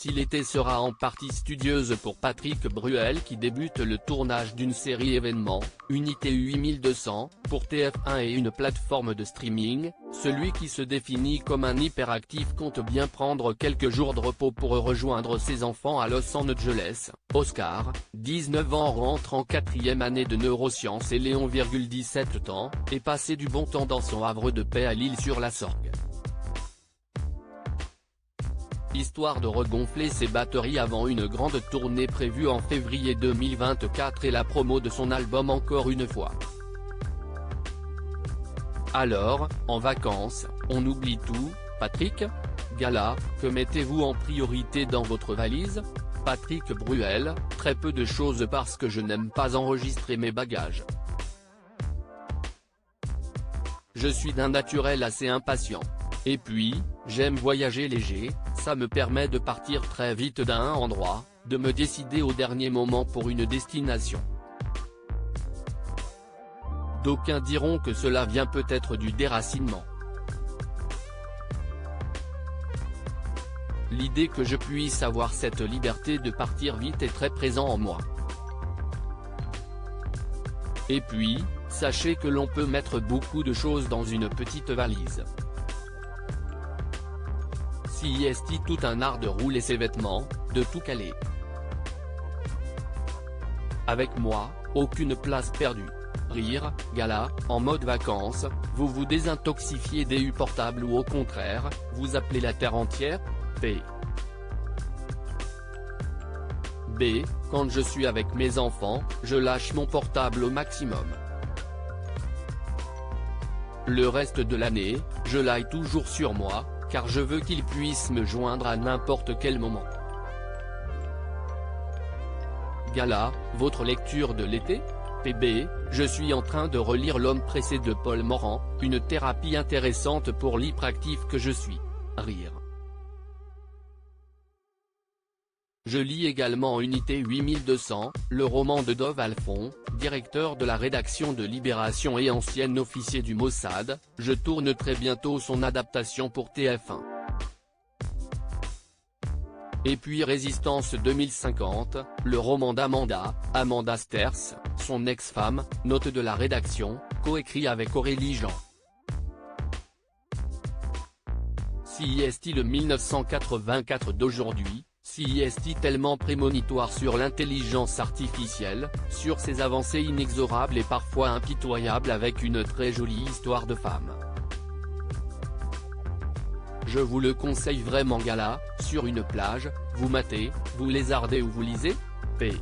Si l'été sera en partie studieuse pour Patrick Bruel qui débute le tournage d'une série événement, Unité 8200, pour TF1 et une plateforme de streaming, celui qui se définit comme un hyperactif compte bien prendre quelques jours de repos pour rejoindre ses enfants à Los Angeles. Oscar, 19 ans, rentre en 4e année de neurosciences et Léon, 17 ans, est passé du bon temps dans son havre de paix à l'Île-sur-la-Sorgue. Histoire de regonfler ses batteries avant une grande tournée prévue en février 2024 et la promo de son album encore une fois. Alors, en vacances, on oublie tout, Patrick ? Gala, que mettez-vous en priorité dans votre valise ? Patrick Bruel, très peu de choses parce que je n'aime pas enregistrer mes bagages. Je suis d'un naturel assez impatient. Et puis, j'aime voyager léger, ça me permet de partir très vite d'un endroit, de me décider au dernier moment pour une destination. D'aucuns diront que cela vient peut-être du déracinement. L'idée que je puisse avoir cette liberté de partir vite est très présent en moi. Et puis, sachez que l'on peut mettre beaucoup de choses dans une petite valise. Si est tout un art de rouler ses vêtements, de tout caler. Avec moi, aucune place perdue. Rire, Gala, en mode vacances, vous vous désintoxifiez des portables ou au contraire, vous appelez la terre entière ? P. B. Quand je suis avec mes enfants, je lâche mon portable au maximum. Le reste de l'année, je l'aille toujours sur moi, car je veux qu'ils puissent me joindre à n'importe quel moment. Gala, votre lecture de l'été ? PB, je suis en train de relire L'homme pressé de Paul Morand, une thérapie intéressante pour l'hyperactif que je suis. Rire. Je lis également Unité 8200, le roman de Dov Alfond, directeur de la rédaction de Libération et ancien officier du Mossad. Je tourne très bientôt son adaptation pour TF1. Et puis Résistance 2050, le roman d'Amanda, Amanda Sters, son ex-femme, note de la rédaction, coécrit avec Aurélie Jean. CIST le 1984 d'aujourd'hui. CIST tellement prémonitoire sur l'intelligence artificielle, sur ses avancées inexorables et parfois impitoyables avec une très jolie histoire de femme. Je vous le conseille vraiment. Gala, sur une plage, vous matez, vous lézardez ou vous lisez ? P.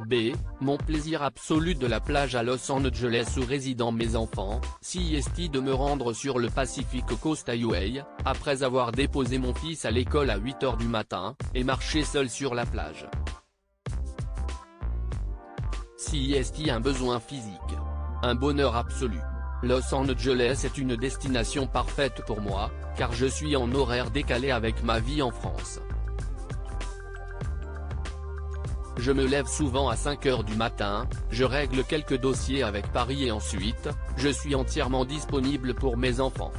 B. Mon plaisir absolu de la plage à Los Angeles où résident mes enfants, CIST de me rendre sur le Pacific Coast Highway, après avoir déposé mon fils à l'école à 8 h du matin, et marcher seul sur la plage. CIST un besoin physique. Un bonheur absolu. Los Angeles est une destination parfaite pour moi, car je suis en horaire décalé avec ma vie en France. Je me lève souvent à 5 h du matin, je règle quelques dossiers avec Paris et ensuite, je suis entièrement disponible pour mes enfants.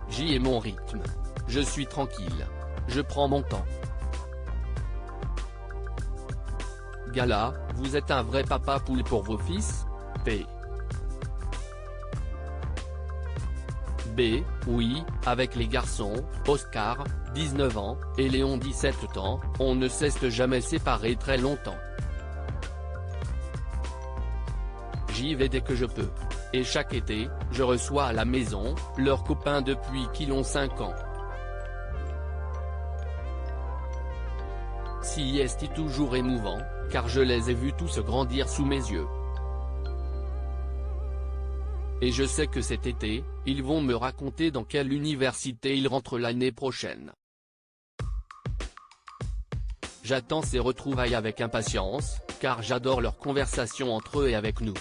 J'y ai mon rythme. Je suis tranquille. Je prends mon temps. Gala, vous êtes un vrai papa poule pour vos fils ? P. B. Oui, avec les garçons, Oscar, 19 ans, et Léon, 17 ans, on ne s'est jamais séparés très longtemps. J'y vais dès que je peux. Et chaque été, je reçois à la maison, leurs copains depuis qu'ils ont 5 ans. CIST toujours émouvant, car je les ai vus tous grandir sous mes yeux. Et je sais que cet été, ils vont me raconter dans quelle université ils rentrent l'année prochaine. J'attends ces retrouvailles avec impatience, car j'adore leurs conversations entre eux et avec nous.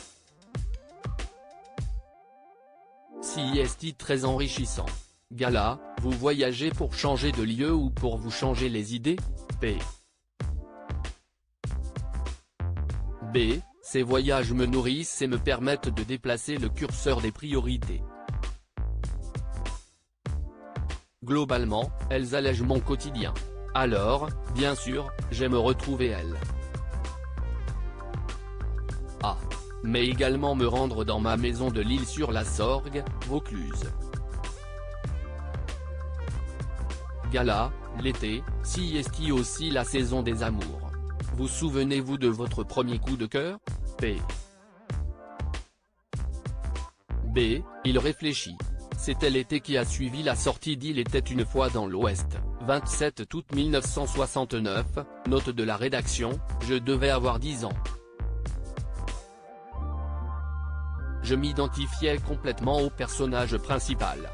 CIST très enrichissant. Gala, vous voyagez pour changer de lieu ou pour vous changer les idées ? P. B. Ces voyages me nourrissent et me permettent de déplacer le curseur des priorités. Globalement, elles allègent mon quotidien. Alors, bien sûr, j'aime retrouver elles. Ah. Mais également me rendre dans ma maison de l'Île-sur-la-Sorgue, Vaucluse. Gala, l'été, si est aussi la saison des amours. Vous souvenez-vous de votre premier coup de cœur? P. B. Il réfléchit. C'était l'été qui a suivi la sortie d'Il était une fois dans l'Ouest, 27 août 1969, note de la rédaction, je devais avoir 10 ans. Je m'identifiais complètement au personnage principal.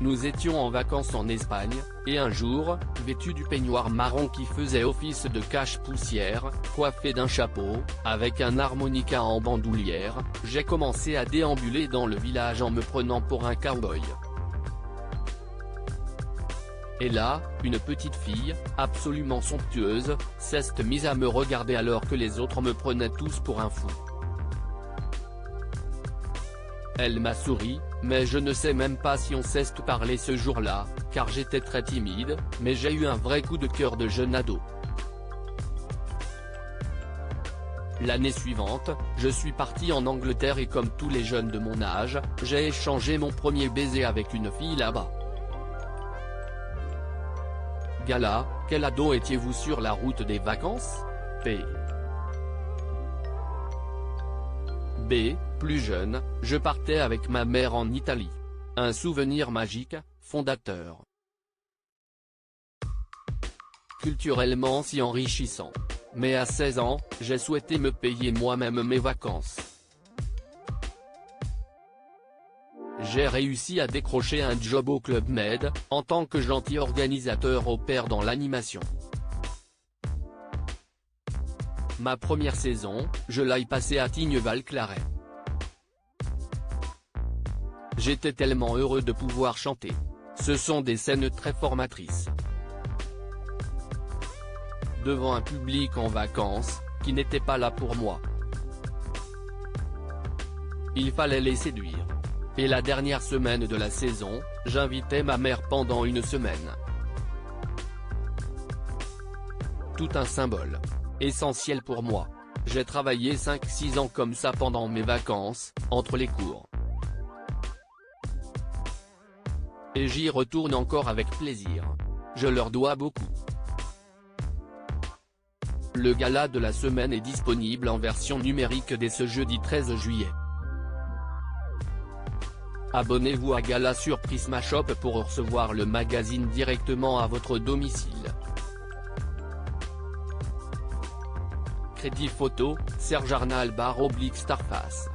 Nous étions en vacances en Espagne, et un jour, vêtu du peignoir marron qui faisait office de cache-poussière, coiffé d'un chapeau, avec un harmonica en bandoulière, j'ai commencé à déambuler dans le village en me prenant pour un cow-boy. Et là, une petite fille, absolument somptueuse, s'est mise à me regarder alors que les autres me prenaient tous pour un fou. Elle m'a souri, mais je ne sais même pas si on s'est parlé ce jour-là, car j'étais très timide, mais j'ai eu un vrai coup de cœur de jeune ado. L'année suivante, je suis parti en Angleterre et comme tous les jeunes de mon âge, j'ai échangé mon premier baiser avec une fille là-bas. Gala, quel ado étiez-vous sur la route des vacances? P. B. Plus jeune, je partais avec ma mère en Italie. Un souvenir magique, fondateur. Culturellement si enrichissant. Mais à 16 ans, j'ai souhaité me payer moi-même mes vacances. J'ai réussi à décrocher un job au Club Med, en tant que gentil organisateur au pair dans l'animation. Ma première saison, je l'ai passée à Tignes-Val-Claret. J'étais tellement heureux de pouvoir chanter. Ce sont des scènes très formatrices. Devant un public en vacances, qui n'était pas là pour moi. Il fallait les séduire. Et la dernière semaine de la saison, j'invitais ma mère pendant une semaine. Tout un symbole. Essentiel pour moi. J'ai travaillé 5-6 ans comme ça pendant mes vacances, entre les cours. Et j'y retourne encore avec plaisir. Je leur dois beaucoup. Le gala de la semaine est disponible en version numérique dès ce jeudi 13 juillet. Abonnez-vous à Gala sur Prisma Shop pour recevoir le magazine directement à votre domicile. Crédit photo, Serge Arnal /Starface.